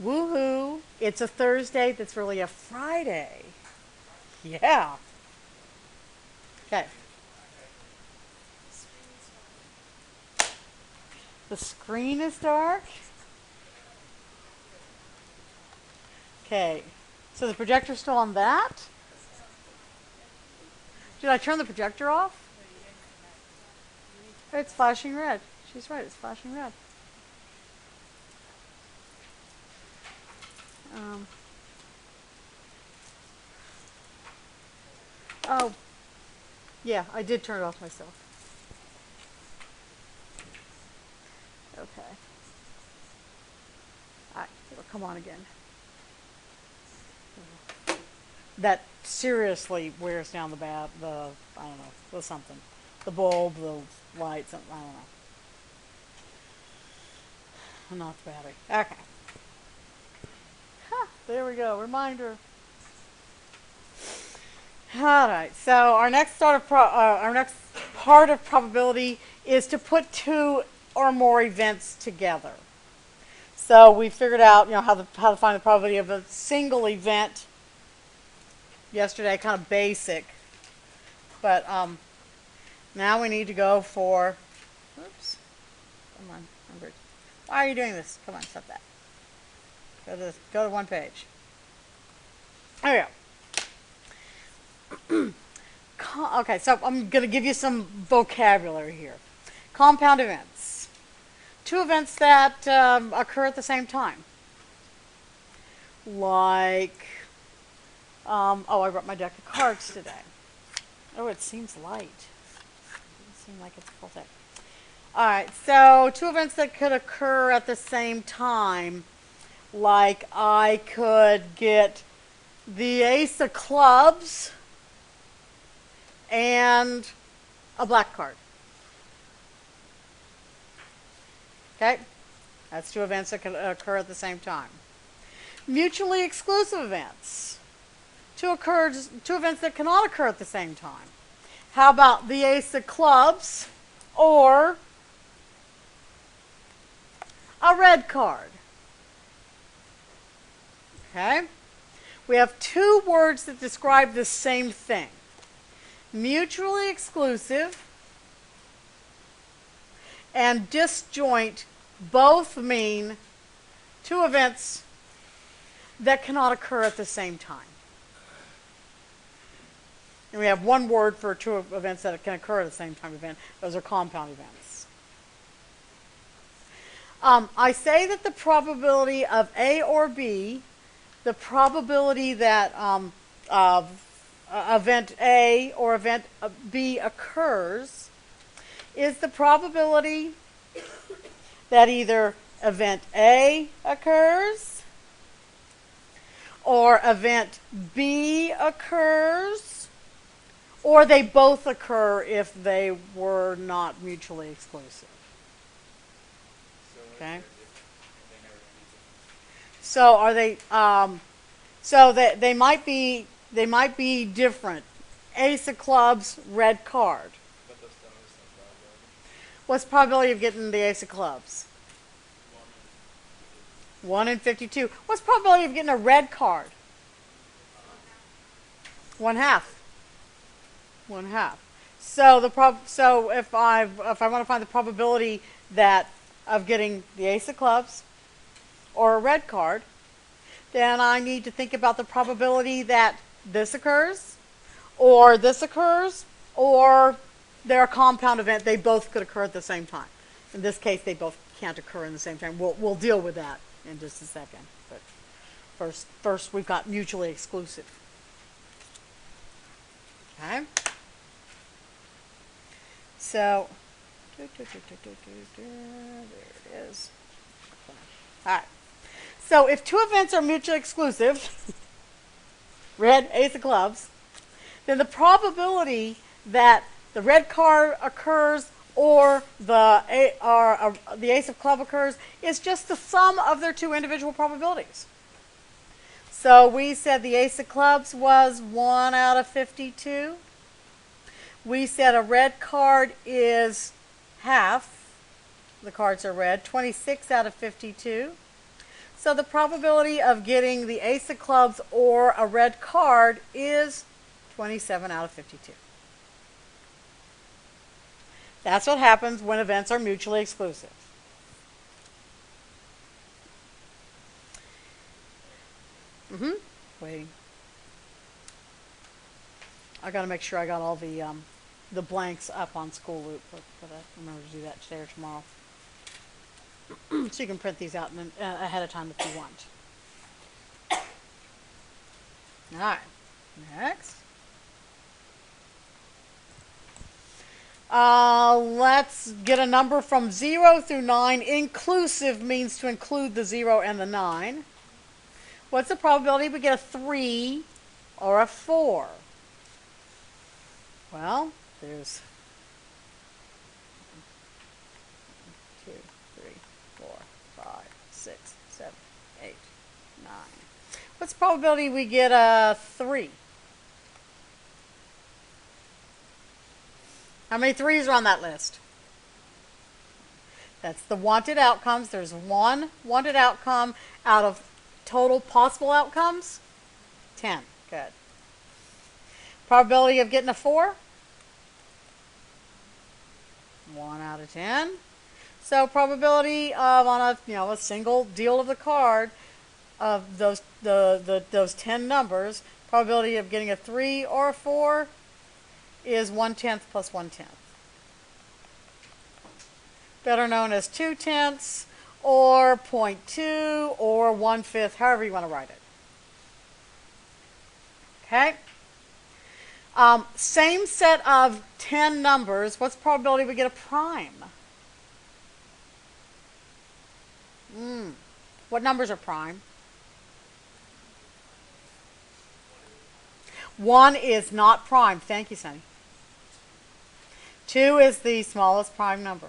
Woohoo! It's a Thursday that's really a Friday. Yeah. Okay. The screen is dark. Okay. So the projector's still on that? Did I turn the projector off? It's flashing red. She's right, it's flashing red. Um, oh, yeah, I did turn it off myself. Okay. Alright, it'll come on again. That seriously wears down the I don't know, the something. The bulb, the lights, I don't know. Not the battery. Okay. There we go. Reminder. All right. So our next part of probability is to put two or more events together. So we figured out, how to find the probability of a single event yesterday, kind of basic. But now we need to go for. Oops. Come on. Why are you doing this? Come on, stop that. Go to one page. There we go. Okay, so I'm going to give you some vocabulary here. Compound events. Two events that occur at the same time. Like, I brought my deck of cards today. Oh, it seems light. It doesn't seem like it's full deck. All right, so two events that could occur at the same time. Like I could get the ace of clubs and a black card. Okay? That's two events that can occur at the same time. Mutually exclusive events. Two events that cannot occur at the same time. How about the ace of clubs or a red card? Okay? We have two words that describe the same thing. Mutually exclusive and disjoint both mean two events that cannot occur at the same time. And we have one word for two events that can occur at the same time event. Those are compound events. I say that the probability of A or B, the probability that event A or event B occurs is the probability that either event A occurs or event B occurs, or they both occur if they were not mutually exclusive. Okay. So are they? So they might be different. Ace of clubs, red card. What's the probability of getting the ace of clubs? 1 in 52. What's the probability of getting a red card? 1/2. 1/2. So if I want to find the probability of getting the ace of clubs or a red card, then I need to think about the probability that this occurs, or they're a compound event. They both could occur at the same time. In this case, they both can't occur in the same time. We'll deal with that in just a second. But first we've got mutually exclusive. Okay. So there it is. All right. So if two events are mutually exclusive, red, ace of clubs, then the probability that the red card occurs or the ace of club occurs is just the sum of their two individual probabilities. So we said the ace of clubs was 1 out of 52. We said a red card is half. The cards are red. 26 out of 52. So the probability of getting the ace of clubs or a red card is 27 out of 52. That's what happens when events are mutually exclusive. Waiting. I got to make sure I got all the blanks up on School Loop, but I remember to do that today or tomorrow. So you can print these out ahead of time if you want. All right, next. Let's get a number from 0 through 9. Inclusive means to include the 0 and the 9. What's the probability we get a 3 or a 4? Well, there's 1, 2, 3, 4, 5, 6, 7, 8, 9. What's the probability we get a 3? How many 3s are on that list? That's the wanted outcomes. There's one wanted outcome out of total possible outcomes. 10. Good. Probability of getting a 4? 1 out of 10. So probability of on a single deal of the card of those those 10 numbers, probability of getting a 3 or a 4 is 1/10 plus 1/10. Better known as 2/10 or 0.2 or 1/5, however you want to write it. Okay. Same set of 10 numbers. What's the probability we get a prime? What numbers are prime? 1 is not prime. Thank you, Sonny. 2 is the smallest prime number.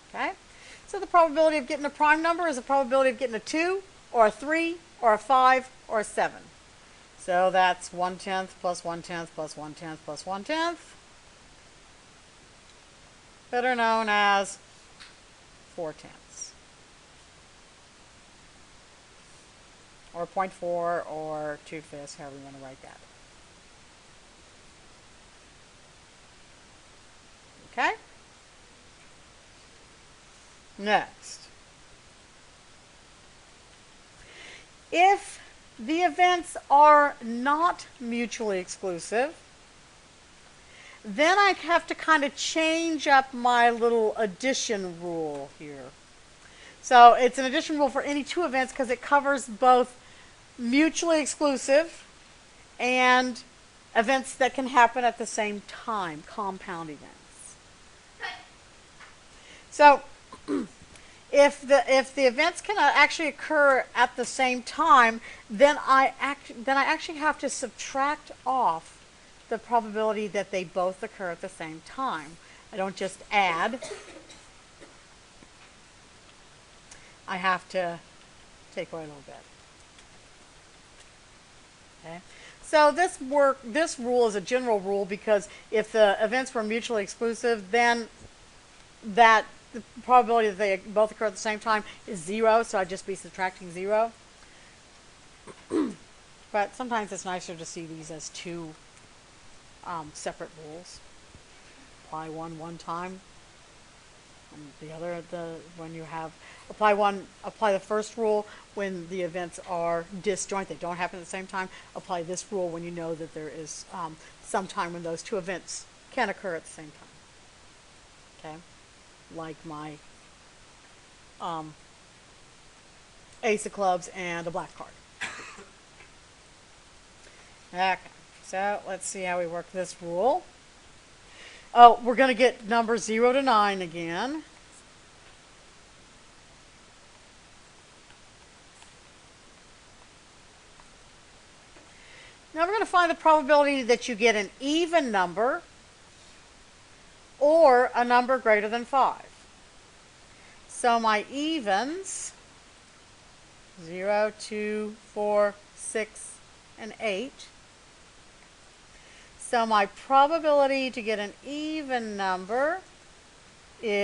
Okay? So the probability of getting a prime number is the probability of getting a 2 or a 3 or a 5 or a 7. So that's 1/10 plus 1/10 plus 1/10 plus 1/10. Better known as 4/10. Or 0.4 or 2/5, however you want to write that. Okay? Next. If the events are not mutually exclusive, then I have to kind of change up my little addition rule here. So it's an addition rule for any two events because it covers both mutually exclusive and events that can happen at the same time, compound events. So if the events can actually occur at the same time, then I actually have to subtract off the probability that they both occur at the same time. I don't just add. I have to take away a little bit. Okay. So this rule is a general rule because if the events were mutually exclusive, then the probability that they both occur at the same time is 0, so I'd just be subtracting 0. But sometimes it's nicer to see these as two separate rules. Apply one time, and the other when you have apply the first rule when the events are disjoint, they don't happen at the same time. Apply this rule when you know that there is some time when those two events can occur at the same time. Okay, like my ace of clubs and a black card. Okay, so let's see how we work this rule. Oh, we're going to get numbers 0 to 9 again. Now we're going to find the probability that you get an even number or a number greater than 5. So my evens, 0, 2, 4, 6, and 8. So my probability to get an even number